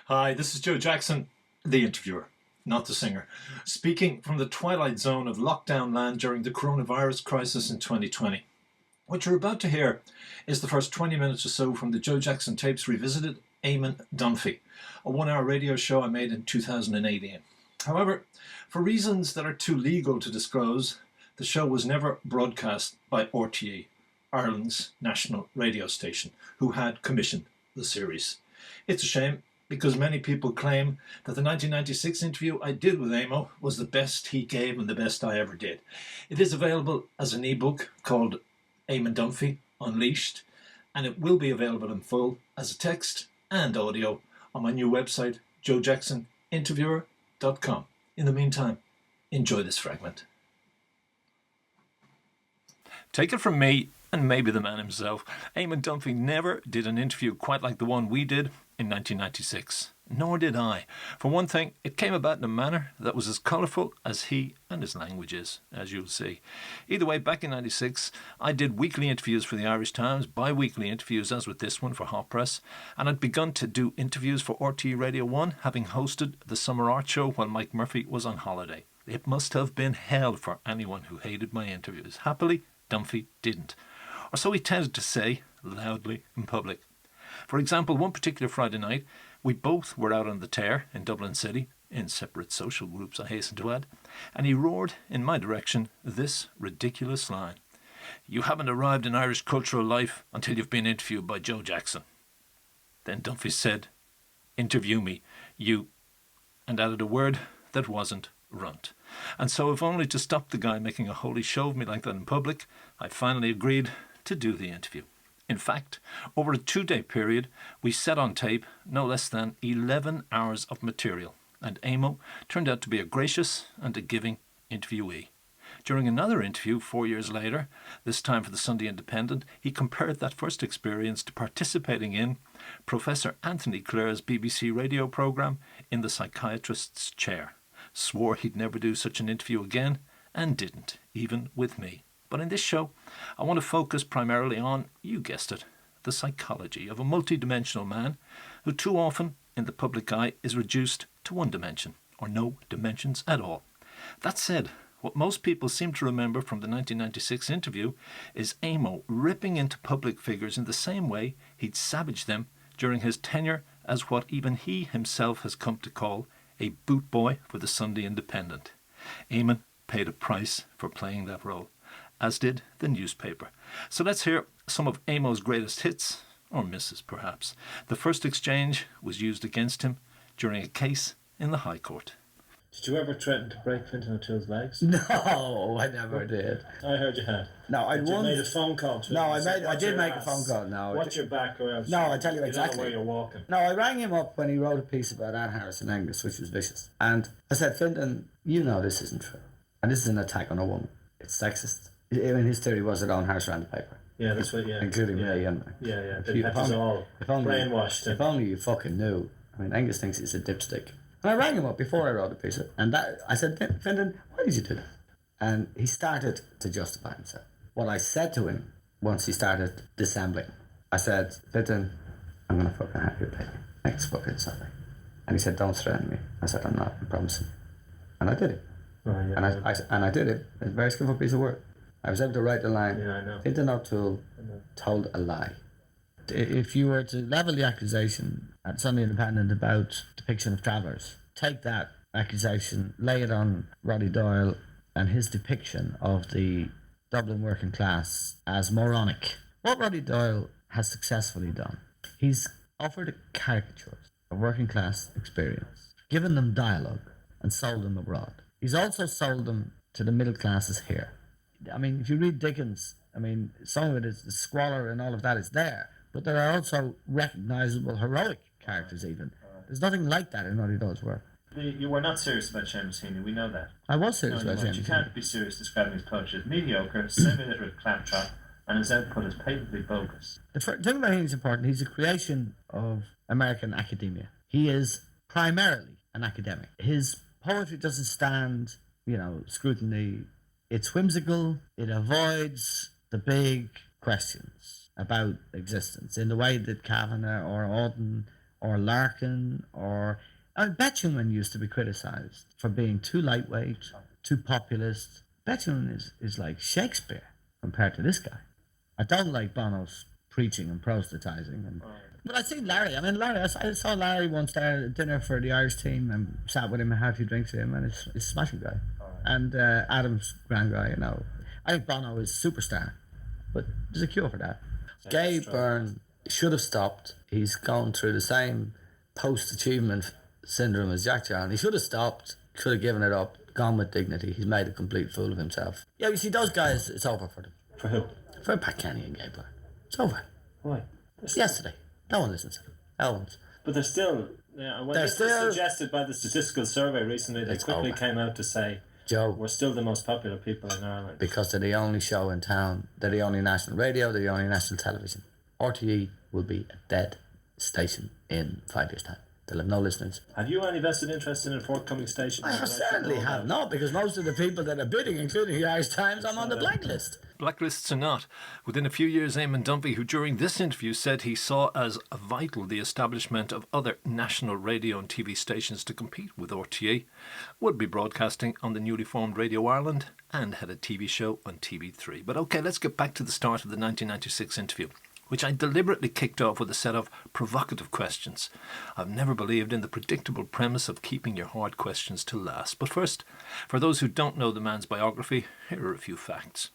Hi, this is Joe Jackson, the interviewer, not the singer, speaking from the twilight zone of lockdown land during the coronavirus crisis in 2020. What you're about to hear is the first 20 minutes or so from the Joe Jackson tapes revisited Eamon Dunphy, a 1-hour radio show I made in 2018. However, for reasons that are too legal to disclose, the show was never broadcast by RTE, Ireland's national radio station, who had commissioned the series. It's a shame, because many people claim that the 1996 interview I did with Amo was the best he gave and the best I ever did. It is available as an ebook called Eamon Dunphy Unleashed, and it will be available in full as a text and audio on my new website, joejacksoninterviewer.com. In the meantime, enjoy this fragment. Take it from me, and maybe the man himself, Eamon Dunphy never did an interview quite like the one we did in 1996. Nor did I. For one thing, it came about in a manner that was as colourful as he and his language is, as you'll see. Either way, back in 96, I did weekly interviews for the Irish Times, bi-weekly interviews as with this one for Hot Press, and I'd begun to do interviews for RTE Radio 1, having hosted the Summer Art Show while Mike Murphy was on holiday. It must have been hell for anyone who hated my interviews. Happily, Dunphy didn't. Or so he tended to say, loudly in public. For example, one particular Friday night, we both were out on the tear in Dublin City, in separate social groups I hasten to add, and he roared in my direction this ridiculous line: "You haven't arrived in Irish cultural life until you've been interviewed by Joe Jackson." Then Dunphy said, "Interview me, you," and added a word that wasn't runt. And so, if only to stop the guy making a holy show of me like that in public, I finally agreed to do the interview. In fact, over a 2-day period, we set on tape no less than 11 hours of material, and Amo turned out to be a gracious and a giving interviewee. During another interview 4 years later, this time for the Sunday Independent, he compared that first experience to participating in Professor Anthony Clare's BBC radio programme In the Psychiatrist's Chair, swore he'd never do such an interview again, and didn't, even with me. But in this show, I want to focus primarily on, you guessed it, the psychology of a multidimensional man who too often, in the public eye, is reduced to one dimension, or no dimensions at all. That said, what most people seem to remember from the 1996 interview is Amo ripping into public figures in the same way he'd savaged them during his tenure as what even he himself has come to call a boot boy for the Sunday Independent. Eamon paid a price for playing that role, as did the newspaper. So let's hear some of Amo's greatest hits, or misses perhaps. The first exchange was used against him during a case in the High Court. Did you ever threaten to break Clinton O'Toole's legs? No, I never did. I heard you had. No, I You made a phone call to him. No, and said, I "Watch did your make a ass. phone call. No, Watch your back or else. No, I tell you don't know exactly. where you're walking. No, I rang him up when he wrote a piece about Anne Harris and Angus, which was vicious. And I said, Fintan, you know this isn't true. And this is an attack on a woman. It's sexist. I mean, his theory was that Owen Harris ran the paper. Yeah, that's what. Yeah, including yeah. me. And Yeah. if That was all brainwashed. If only you fucking knew. I mean, Angus thinks he's a dipstick. And I rang him up before I wrote the piece, and that I said, Fintan, why did you do that? And he started to justify himself. What I said to him once he started dissembling, I said, Fintan, I'm going to fucking have your baby next fucking Sunday. And he said, don't threaten me. I said, I'm not, I promise you. And I did it. Oh, yeah, and I did it. It's a very skillful piece of work. I was able to write the line, Yeah, I know. Fintan O'Toole told a lie. If you were to level the accusation at Sunday Independent about depiction of travellers, take that accusation, lay it on Roddy Doyle and his depiction of the Dublin working class as moronic. What Roddy Doyle has successfully done, he's offered caricatures of working class experience, given them dialogue and sold them abroad. He's also sold them to the middle classes here. I mean, if you read Dickens, I mean, some of it is the squalor and all of that is there, but there are also recognisable heroic characters even. There's nothing like that in Roddy Doyle's work. You were not serious about Seamus Heaney, we know that. I was serious about You Seamus Heaney. can't be serious describing his poetry as mediocre, semi-literate claptrap, and his output is patently bogus. The thing about Heaney is important. He's a creation of American academia. He is primarily an academic. His poetry doesn't stand, scrutiny. It's whimsical. It avoids the big questions about existence in the way that Kavanagh or Auden or Larkin, or Betjeman used to be criticised for being too lightweight, too populist. Betjeman is like Shakespeare compared to this guy. I don't like Bono's preaching and proselytising. But I see Larry. I mean, Larry. I saw Larry once there at dinner for the Irish team and sat with him and had a few drinks with him, and he's a smashing guy. And Adam's grand guy, you know. I think Bono is superstar, but there's a cure for that. Gay Byrne should have stopped. He's gone through the same post-achievement syndrome as Jack John. He should have stopped, should have given it up, gone with dignity. He's made a complete fool of himself. Yeah, you see, those guys, it's over for them. For who? For Pat Kenny and Gay Byrne. It's over. Why? Yesterday. No one listens to them. No one's. But they're still... Yeah, when this was suggested by the statistical survey recently, they quickly came out to say, Joe, we're still the most popular people in Ireland. Because they're the only show in town. They're the only national radio. They're the only national television. RTE will be a dead station in 5 years' time. They'll have no listeners. Have you any vested interest in a forthcoming station? I certainly have not, because most of the people that are bidding, including the Irish Times, I'm on the blacklist. Blacklists or not, within a few years, Eamon Dunphy, who during this interview said he saw as vital the establishment of other national radio and TV stations to compete with RTE, would be broadcasting on the newly formed Radio Ireland and had a TV show on TV3. But okay, let's get back to the start of the 1996 interview, which I deliberately kicked off with a set of provocative questions. I've never believed in the predictable premise of keeping your hard questions to last. But first, for those who don't know the man's biography, here are a few facts.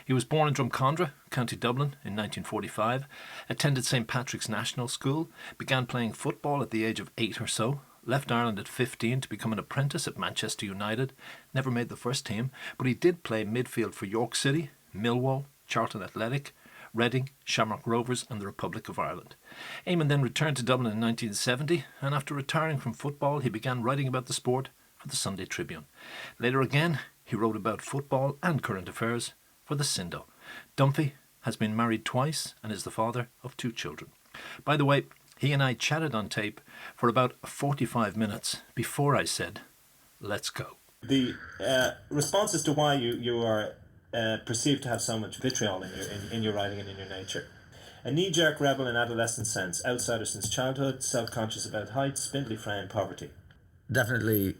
He was born in Drumcondra, County Dublin, in 1945, attended St Patrick's National School, began playing football at the age of 8 or so, left Ireland at 15 to become an apprentice at Manchester United, never made the first team, but he did play midfield for York City, Millwall, Charlton Athletic, Reading, Shamrock Rovers and the Republic of Ireland. Eamon then returned to Dublin in 1970, and after retiring from football he began writing about the sport for the Sunday Tribune. Later again he wrote about football and current affairs for the Sindo. Dunphy has been married twice and is the father of 2 children. By the way, he and I chatted on tape for about 45 minutes before I said, let's go. The response as to why you are perceived to have so much vitriol in your writing and in your nature. A knee-jerk rebel in adolescent sense, outsider since childhood, self-conscious about height, spindly frame, poverty. Definitely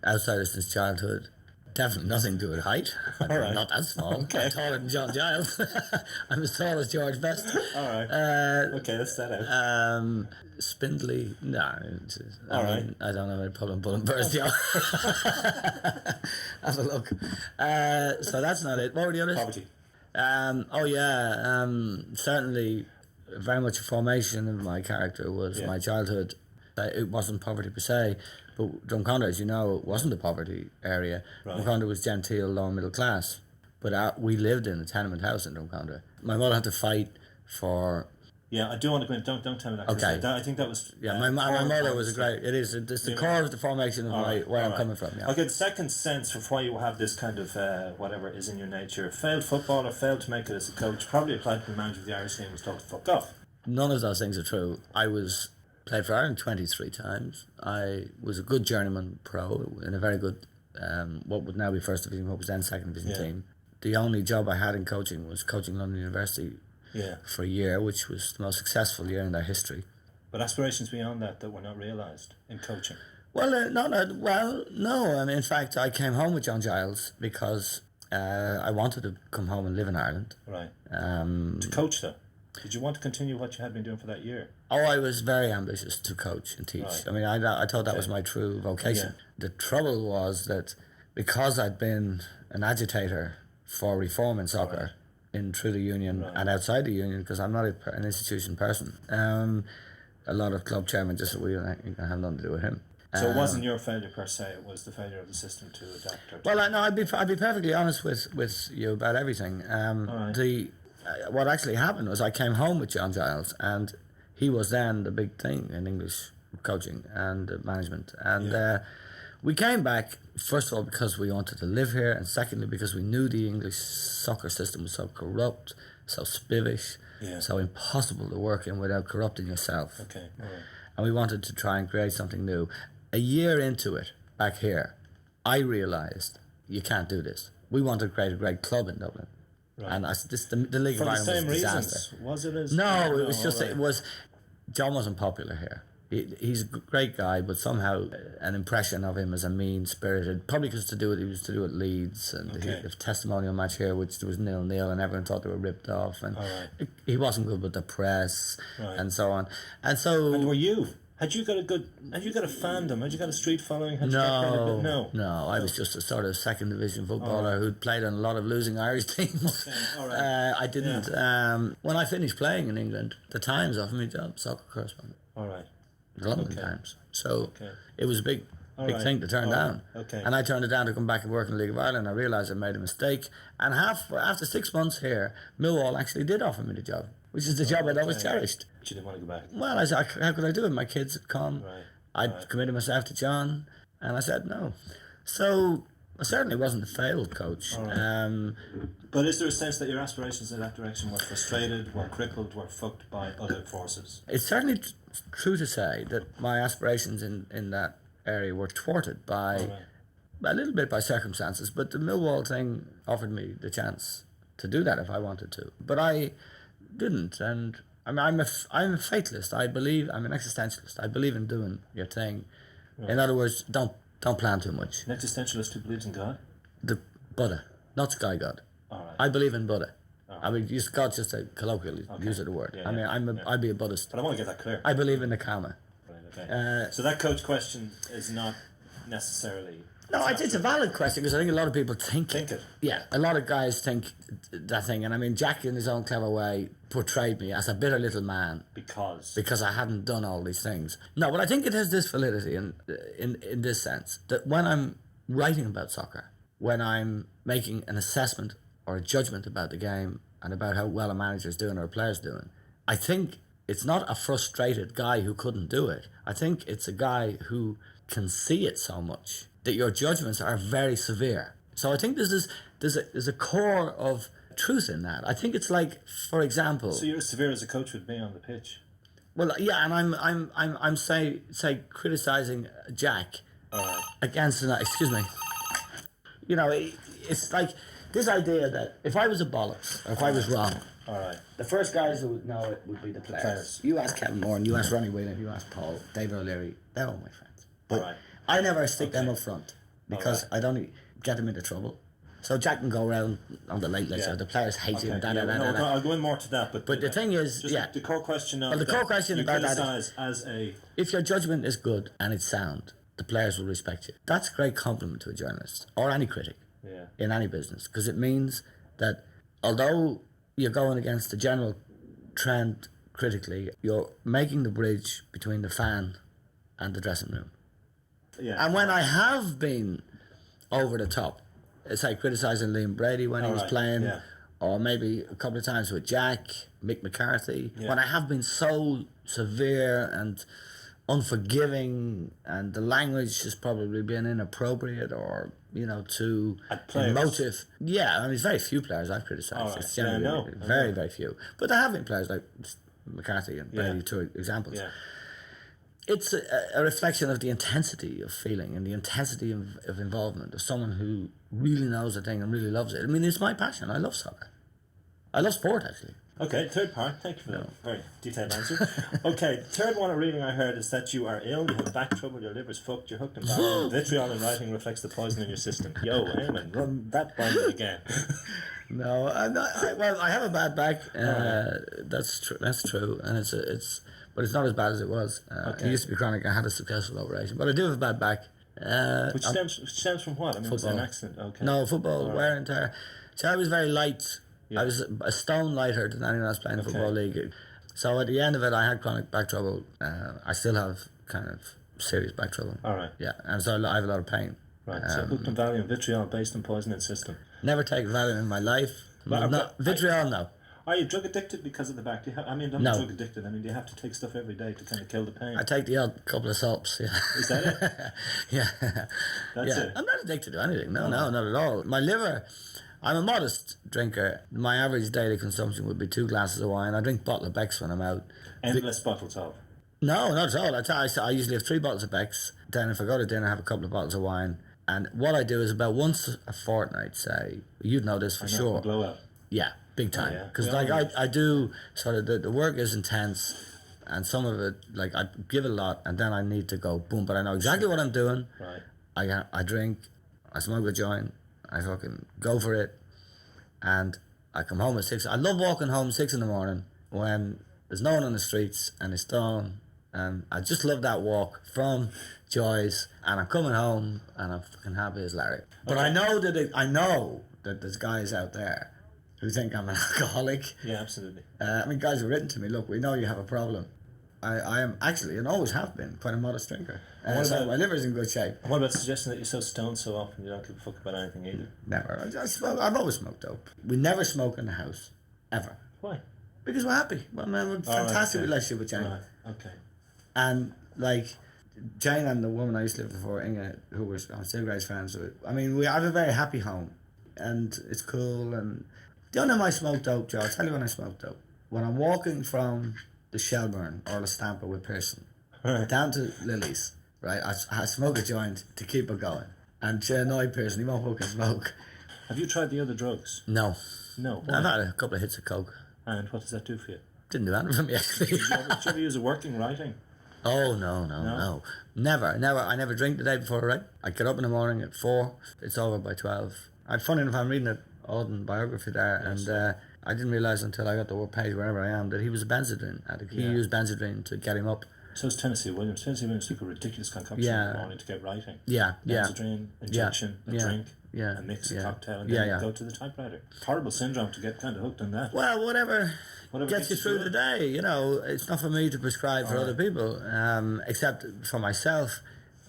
outsider since childhood. Definitely nothing to do with height. I'm not that small. Okay. I'm taller than John Giles. I'm as tall as George Best. All right. Okay, that's that out. Spindly. No. I don't have any problem pulling birds, Joe. Have a look. So that's not it. What were the others? Poverty. Certainly very much a formation of my character was my childhood. It wasn't poverty per se, but Drumcondra, as you know, wasn't a poverty area. Right. Drumcondra was genteel, lower middle class. But we lived in a tenement house in Drumcondra. My mother had to fight for... Yeah, I do want to go in. Don't tell me that. Okay. I think that was... Yeah, my mother was a great... It's the core of the formation of where I'm coming from. Yeah. I get the second sense of why you have this kind of, whatever is in your nature. Failed footballer, failed to make it as a coach, probably applied to the manager of the Irish team, was told to fuck off. None of those things are true. Played for Ireland 23 times. I was a good journeyman pro in a very good, what would now be first division, what was then second division team. The only job I had in coaching was coaching London University for a year, which was the most successful year in their history. But aspirations beyond that were not realised in coaching? Well, no. I mean, in fact, I came home with John Giles because I wanted to come home and live in Ireland. Right. To coach, though? Did you want to continue what you had been doing for that year? Oh, I was very ambitious to coach and teach. Right. I mean, I thought that was my true vocation. Yeah. The trouble was that because I'd been an agitator for reform in soccer, in through the union and outside the union, because I'm not an institution person, a lot of club chairmen just said, well, you can have nothing to do with him. So it wasn't your failure per se, it was the failure of the system to adapt? Well, I'd be perfectly honest with you about everything. What actually happened was I came home with John Giles, and he was then the big thing in English coaching and management. And we came back, first of all, because we wanted to live here, and secondly, because we knew the English soccer system was so corrupt, so spivish, so impossible to work in without corrupting yourself. Okay, all right. And we wanted to try and create something new. A year into it, back here, I realised you can't do this. We wanted to create a great club in Dublin. Right. And the League of Ireland was a disaster. Was it as... No, it was just... It was... John wasn't popular here. He's a great guy, but somehow an impression of him as a mean-spirited, probably because he was to do at Leeds, and Okay. the testimonial match here, which was 0-0, and everyone thought they were ripped off, and Alright. he wasn't good with the press, Right. and so on. And so... And were you? Had you got a fandom? Had you got a street following? Had you got credibility? No, I was just a sort of second division footballer who'd played on a lot of losing Irish teams. Okay, all right. I didn't. When I finished playing in England, the Times offered me a job, soccer correspondent, All right. the London Okay. Times. So Okay. it was a big right. thing to turn All right. down. Okay. And I turned it down to come back and work in the League of Ireland. I realised I made a mistake. And after 6 months here, Millwall actually did offer me the job, which is the job I'd always Okay. cherished. But you didn't want to go back. Well, I said, how could I do it? My kids had come. Right. I'd committed myself to John, and I said no. So I certainly wasn't a failed coach. But is there a sense that your aspirations in that direction were frustrated, were crippled, were fucked by other forces? It's certainly true to say that my aspirations in that area were thwarted by a little bit by circumstances, but the Millwall thing offered me the chance to do that if I wanted to. But I didn't, and I'm a fatalist. I'm an existentialist. I believe in doing your thing. In other words, don't plan too much. An existentialist who believes in God? The Buddha, not Sky God. All right. I believe in Buddha. I mean, God's just a colloquial use of the word. Yeah, I mean, I'd be a Buddhist. But I want to get that clear. I believe in the karma. Right, okay. So that coach question is not necessarily... No, it's a valid question because I think a lot of people think it. Yeah, a lot of guys think that thing, and I mean, Jack, in his own clever way, portrayed me as a bitter little man because I hadn't done all these things. No, but I think it has this validity in this sense that when I'm writing about soccer, when I'm making an assessment or a judgment about the game and about how well a manager's doing or a player's doing, I think it's not a frustrated guy who couldn't do it. I think it's a guy who can see it so much that your judgments are very severe. So I think there's a core of truth in that. I think it's like, for example. So you're as severe as a coach would be on the pitch. Well, yeah, and I'm say criticizing Jack against excuse me. You know, it's like this idea that if I was a bollocks or if I was wrong, All right. the first guys who would know it would be the players. You ask Kevin Moore, you ask Ronnie Whelan, you ask Paul, David O'Leary, they're all my friends. But All right. I never stick them up front because I don't get them into trouble. So Jack can go around on the late show. The players hate him. No, I'll go in more to that. But the thing is, just the core question of the core question you about that criticise as a... if your judgment is good and it's sound, the players will respect you. That's a great compliment to a journalist or any critic in any business, because it means that although you're going against the general trend critically, you're making the bridge between the fan and the dressing room. Yeah. And when I have been over the top, say criticising Liam Brady when he was playing, or maybe a couple of times with Jack, Mick McCarthy, when I have been so severe and unforgiving and the language has probably been inappropriate or, too emotive. Yeah, I mean, there's very few players I've criticised. It's generally very, very few. But there have been players like McCarthy and Brady, two examples. Yeah. It's a reflection of the intensity of feeling and the intensity of involvement of someone who really knows a thing and really loves it. I mean, it's my passion. I love soccer. I love sport, actually. Okay, third part. Thank you for that very detailed answer. Okay, third one of reading I heard is that you are ill, you have back trouble, your liver's fucked, you're hooked and barreled, vitriol in writing reflects the poison in your system. Yo, Eamon, run that by me again. No, I'm not. I have a bad back. That's true. That's true, and but it's not as bad as it was. It used to be chronic. I had a successful operation, but I do have a bad back. Which stems from what? I mean, was it an accident? Okay. No, football, wear and tear. So I was very light. I was a stone lighter than anyone else playing the Football League. So at the end of it, I had chronic back trouble. I still have kind of serious back trouble. All right. Yeah, and so I have a lot of pain. Right, so hooked and Valium, vitriol based on poison in system. Never taken Valium in my life. Vitriol, no. Are you drug addicted because of the back? I'm not drug addicted. I mean, do you have to take stuff every day to kind of kill the pain? I take the odd couple of salts, yeah. Is that it? Yeah. That's it? I'm not addicted to anything. No, not at all. My liver, I'm a modest drinker. My average daily consumption would be 2 glasses of wine. I drink a bottle of Beck's when I'm out. Endless bottles of? No, not at all. I usually have 3 bottles of Beck's. Then if I go to dinner, I have a couple of bottles of wine. And what I do is about once a fortnight, say, you'd know this for sure. Blowout. Yeah, big time. Yeah. Because I do sort of, the work is intense. and some of it, like, I give a lot, and then I need to go boom. But I know exactly what I'm doing. Right. I drink, I smoke a joint, I fucking go for it, and I come home at 6. I love walking home 6 in the morning when there's no one on the streets and it's dawn, and I just love that walk from Joy's, and I'm coming home and I'm fucking happy as Larry. But I know that there's guys out there who think I'm an alcoholic. Yeah, absolutely. I mean, guys have written to me, look, we know you have a problem. I am actually, and always have been, quite a modest drinker. So my liver's in good shape. And what about suggesting that you're so stoned so often you don't give a fuck about anything either? Never. I've always smoked dope. We never smoke in the house. Ever. Why? Because we're happy. Well, man, we're a fantastic relationship with Jane. Right, okay. And, like, Jane and the woman I used to live with before, Inga, who I'm still great friends with. I mean, we have a very happy home. And it's cool. And the only time I smoke dope, Joe, I'll tell you when I smoke dope. When I'm walking from the Shelburne or the Stamper with Pearson down to Lily's, right? I smoke a joint to keep it going. And to annoy Pearson, he won't fucking smoke. Have you tried the other drugs? No. No. I've had a couple of hits of coke. And what does that do for you? Didn't do anything for me, actually. Did you ever use a working writing? Oh, no. Never. I never drink the day before I write. I get up in the morning at 4. It's over by 12. Funny enough, I'm reading an Auden biography there, and I didn't realise until I got the page wherever I am that he was a Benzedrine addict. He used Benzedrine to get him up. So is Tennessee Williams. Tennessee Williams took a ridiculous concoction in the morning to get writing. Benzedrine, injection, a drink, a mix, a cocktail, and then go to the typewriter. Horrible syndrome to get kind of hooked on that. Well, whatever gets you through the day, you know. It's not for me to prescribe for other people, except for myself.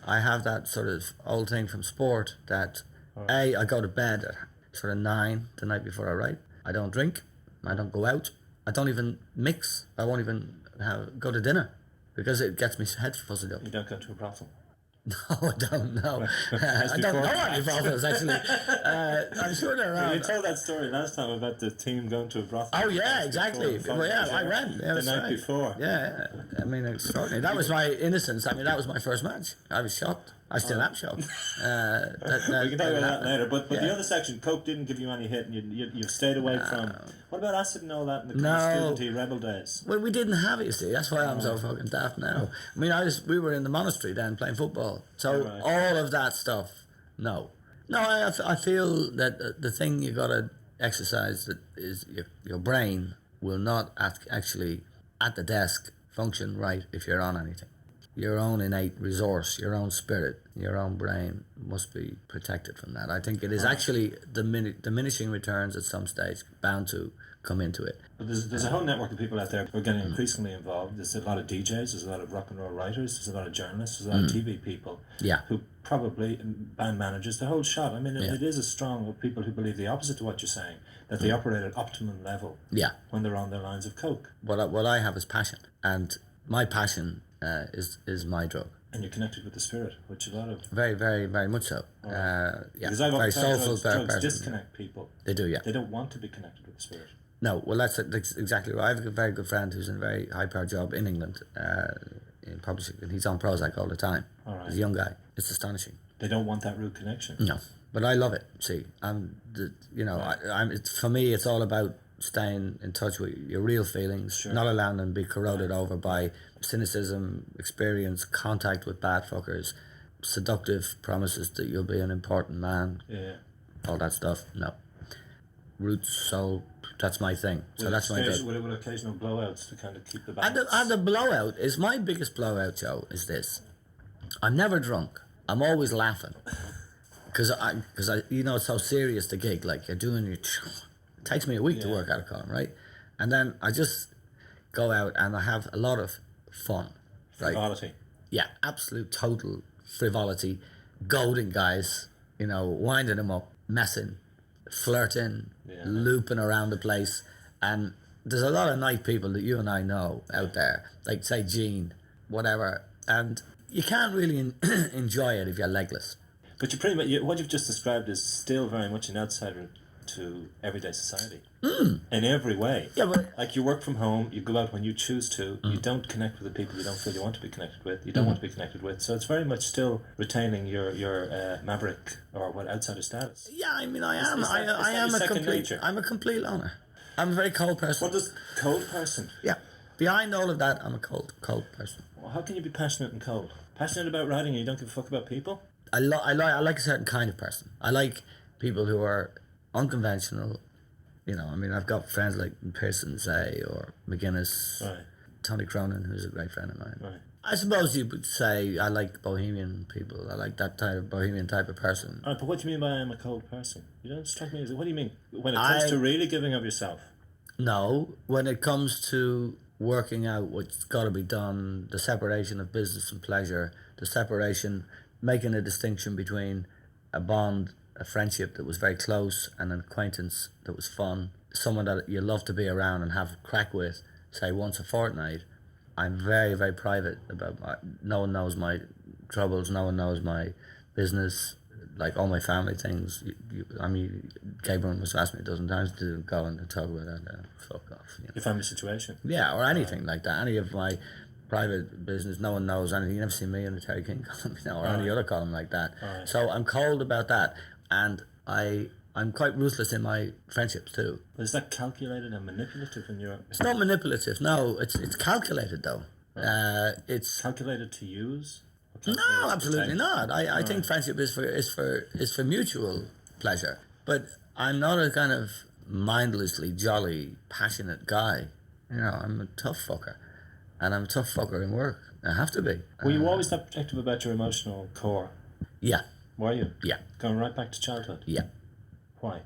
I have that sort of old thing from sport that I go to bed at sort of 9 the night before I write. I don't drink. I don't go out. I don't even mix. I won't even go to dinner because it gets me head fuzzled up. You don't go to a brothel? No, I don't know. I don't know any brothels, actually. I'm sure they're around. Well, you told that story last time about the team going to a brothel. Oh, yeah, exactly. Well, yeah, I ran. The night before. Yeah. I mean, extraordinary. That was my innocence. I mean, that was my first match. I was shocked. I still am shocked. We can talk about that later. But the other section, Coke didn't give you any hit, and you've stayed away from. What about acid and all that in the student rebel days? Well, we didn't have it, you see. That's why I'm so fucking daft now. I mean, we were in the monastery then playing football. So all of that stuff, no. No, I feel that the thing you got to exercise that is your brain will not actually, at the desk, function right if you're on anything. Your own innate resource, your own spirit, your own brain must be protected from that. I think it is actually diminishing returns at some stage, bound to come into it. But there's a whole network of people out there who are getting increasingly involved. There's a lot of DJs, there's a lot of rock and roll writers, there's a lot of journalists, there's a lot of TV people who probably, band managers, the whole shot. I mean, it is a strong of people who believe the opposite to what you're saying, that they operate at optimum level when they're on their lines of coke. What I have is passion, and my passion is my drug. And you're connected with the spirit, which a lot of... Very, very, very much so. Because I've often found drugs disconnect people. They do, yeah. They don't want to be connected with the spirit. No, well, that's exactly right. I have a very good friend who's in a very high-powered job in England, in publishing, and he's on Prozac all the time. All right. He's a young guy. It's astonishing. They don't want that root connection. No, but I love it. See, for me, it's all about staying in touch with your real feelings, not allowing them to be corroded over by cynicism, experience, contact with bad fuckers, seductive promises that you'll be an important man, all that stuff. No. Roots, soul, that's my thing. So that's my thing. With occasional blowouts to kind of keep the balance. And the blowout is my biggest blowout, Joe, is this. I'm never drunk. I'm always laughing. Because I it's so serious, the gig. Like, you're doing your... It takes me a week to work out a column, right? And then I just go out and I have a lot of fun. Frivolity. Right? Yeah, absolute total frivolity. Goading guys, winding them up, messing, flirting, looping around the place. And there's a lot of nice people that you and I know out there, like, say, Gene, whatever. And you can't really enjoy it if you're legless. But you pretty much, what you've just described is still very much an outsider to everyday society in every way. Yeah, but like, you work from home, you go out when you choose to, you don't connect with the people you don't feel you want to be connected with, you don't want to be connected with, so it's very much still retaining your maverick or outsider status. Yeah, I mean, I am a complete loner. I'm a very cold person. What does cold person? Yeah. behind all of that, I'm a cold person. Well, how can you be passionate and cold? Passionate about writing and you don't give a fuck about people? I like a certain kind of person. I like people who are unconventional. You know, I mean, I've got friends like Pearson Say or McGuinness, Right. Tony Cronin, who's a great friend of mine. Right. I suppose you would say I like bohemian people. I like that type of bohemian type of person. All right, but what do you mean by I'm a cold person? You don't strike me as... What do you mean? When it comes to really giving of yourself? No, when it comes to working out what's got to be done, the separation of business and pleasure, the separation, making a distinction between a bond, a friendship that was very close and an acquaintance that was fun, someone that you love to be around and have crack with, say once a fortnight. I'm very, very private about no one knows my troubles, no one knows my business, like all my family things. I mean, Gabriel must ask me a dozen times to go and talk about that. Fuck off. You know. Your family situation? Yeah, or anything like that. Any of my private business, no one knows anything. You never see me in the Terry King column, you know, or any other column like that. Right. So I'm cold about that, and I'm quite ruthless in my friendships too. But is that calculated and manipulative in your... It's not manipulative. No, it's calculated though. Right. It's calculated to use? no, absolutely not. I think friendship is for mutual pleasure. But I'm not a kind of mindlessly jolly, passionate guy. You know, I'm a tough fucker, and I'm a tough fucker in work. I have to be. Were you always that protective about your emotional core? Yeah. Were you? Yeah. Going right back to childhood? Yeah. Why?